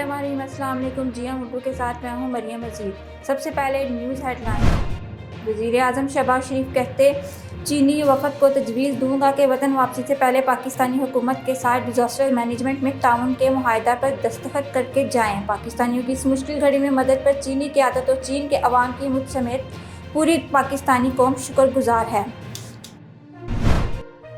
बिस्मिल्लाहिर्रहमानिर्रहीम। अस्सलाम वालेकुम। जिया उर्दू के साथ मैं हूँ मरियम मजीद। सबसे पहले न्यूज़ हेडलाइन। वज़ीर आज़म शहबाज शरीफ कहते चीनी वफ़द को तजवीज़ दूंगा कि वतन वापसी से पहले पाकिस्तानी हुकूमत के साथ डिज़ास्टर मैनेजमेंट में ताउन के मुआहदा पर दस्तखत करके जाएं। पाकिस्तानियों की इस मुश्किल घड़ी में मदद पर चीनी क़यादत और चीन के अवाम की मुझ समेत पूरी पाकिस्तानी कौम शुक्रगुजार है।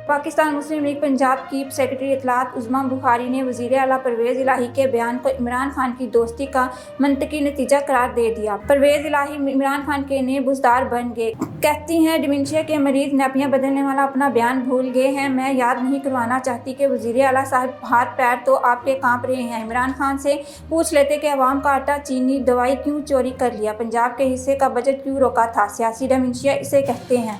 पाकिस्तान मुस्लिम लीग पंजाब की सेक्रेटरी इत्तलात उज़्मा बुखारी ने वज़ीर आला परवेज़ इलाही के बयान को इमरान खान की दोस्ती का मंतकी नतीजा करार दे दिया। परवेज़ इलाही इमरान खान के ने बुज़दार बन गए। कहती हैं डिमेंशिया के मरीज नैपियाँ बदलने वाला अपना बयान भूल गए हैं। मैं याद नहीं करवाना चाहती कि वज़ीर आला साहब हाथ पैर तो आपके कांप रहे हैं। इमरान खान से पूछ लेते कि अवाम का आटा चीनी दवाई क्यों चोरी कर लिया, पंजाब के हिस्से का बजट क्यों रोका था, सियासी डिमेंशिया इसे कहते हैं।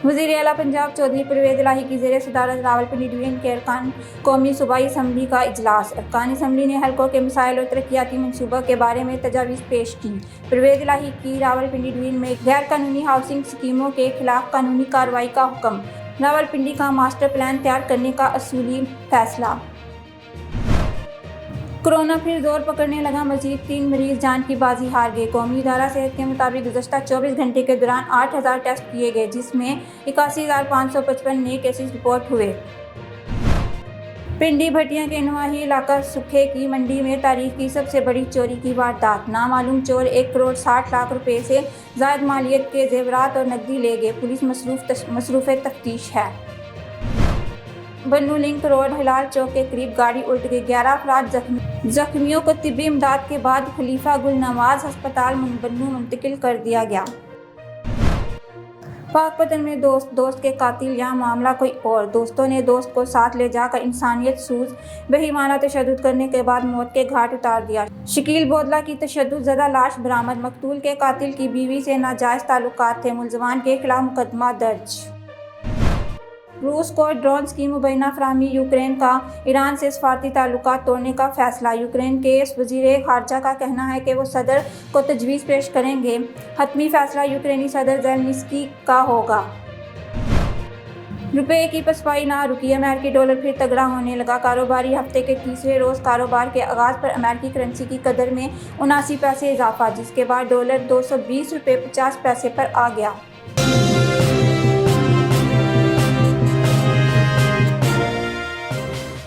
वज़ीर आला पंजाब चौधरी परवेज़ इलाही की ज़ेर सदारत रावलपिंडी डिवीज़न के अरकान कौमी सूबाई असम्बली का इजलास। अरकान असम्बली ने हल्कों के मसाइल और तरक्याती मनसूबों के बारे में तजावीज़ पेश की। परवेज़ इलाही की रावलपिंडी डिवीज़न में गैर कानूनी हाउसिंग स्कीमों के खिलाफ कानूनी कार्रवाई का हुक्म। रावलपिंडी का मास्टर प्लान तैयार करने का असूली फैसला। कोरोना फिर जोर पकड़ने लगा, मजीद 3 मरीज जान की बाजी हार गए। कौमी इदारा सेहत के मुताबिक गुज़श्ता 24 घंटे के दौरान 8000 टेस्ट किए गए, जिसमें 81,555 नए केसेस रिपोर्ट हुए। पिंडी भटिया के नवाही इलाका सुखे की मंडी में तारीख की सबसे बड़ी चोरी की वारदात। नामालूम चोर 1 करोड़ 60 लाख रुपए से ज़ायद मालियत के जेवरात और नकदी ले गए। पुलिस मसरूफ़ तफ्तीश है। बन्नू लिंक रोड हिलाल चौक के करीब गाड़ी उल्ट गई, 11 अफराद जख्मियों को तिब्बी इमदाद के बाद खलीफा गुल नवाज अस्पताल बन्नू मुंतकिल कर दिया गया। पाकपतन में दोस्त के कातिल, यहाँ मामला कोई और। दोस्तों ने दोस्त को साथ ले जाकर इंसानियत सूझ बेईमाना तशद्दुद करने के बाद मौत के घाट उतार दिया। शकील बोदला की तशद्दुद ज़दा लाश बरामद। मकतूल के कातिल की बीवी से नाजायज़ ताल्लुकात थे, मुलज़मान के खिलाफ मुकदमा दर्ज। रूस को ड्रोन्स की मुबैना फराहमी। यूक्रेन का ईरान से सफारती ताल्लुकात तोड़ने का फैसला। यूक्रेन के वज़ीर ख़ारजा का कहना है कि वो सदर को तजवीज़ पेश करेंगे। हतमी फैसला यूक्रेनी सदर ज़ेलेंस्की का होगा। रुपये की पसपाई ना रुकी, अमेरिकी डॉलर फिर तगड़ा होने लगा। कारोबारी हफ्ते के तीसरे रोज़ कारोबार के आगाज़ पर अमेरिकी करेंसी की कदर में 79 पैसे इजाफा, जिसके बाद डॉलर 220 रुपये 50 पैसे पर आ गया।